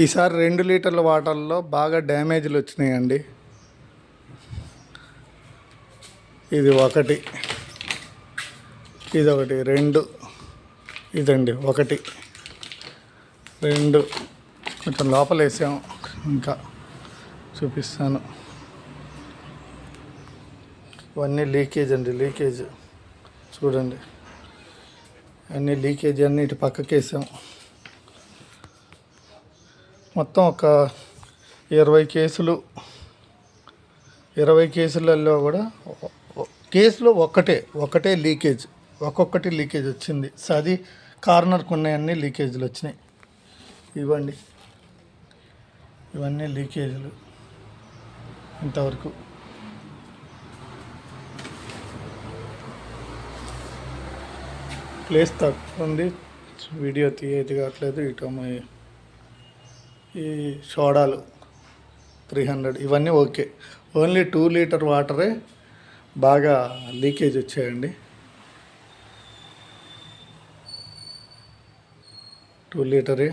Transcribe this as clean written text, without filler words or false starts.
ఈసారి 2 లీటర్ల వాటర్లో బాగా డ్యామేజ్లు వచ్చినాయండి. ఇది ఒకటి, ఇదొకటి, 2, ఇదండి 1, 2 కొంచెం లోపల వేసాం. ఇంకా చూపిస్తాను. ఇవన్నీ లీకేజ్ అండి, లీకేజ్ చూడండి. అన్నీ లీకేజ్ అన్నీ ఇటు పక్కకి వేసాం. మొత్తం ఒక 20 కేసులు, 20 కేసులలో కూడా కేసులో ఒకటే లీకేజ్, ఒక్కొక్కటి లీకేజ్ వచ్చింది. అది కార్నర్కి ఉన్నాయన్నీ లీకేజ్లు వచ్చినాయి. ఇవ్వండి, ఇవన్నీ లీకేజ్లు ఇంతవరకు. ప్లేస్ తక్కువ ఉంది, వీడియో తీయది కావట్లేదు. ఇటు ఈ సోడాలు 300 ఇవన్నీ ఓకే. ఓన్లీ 2 లీటర్ వాటరే బాగా లీకేజ్ వచ్చాయండి. 2 లీటరే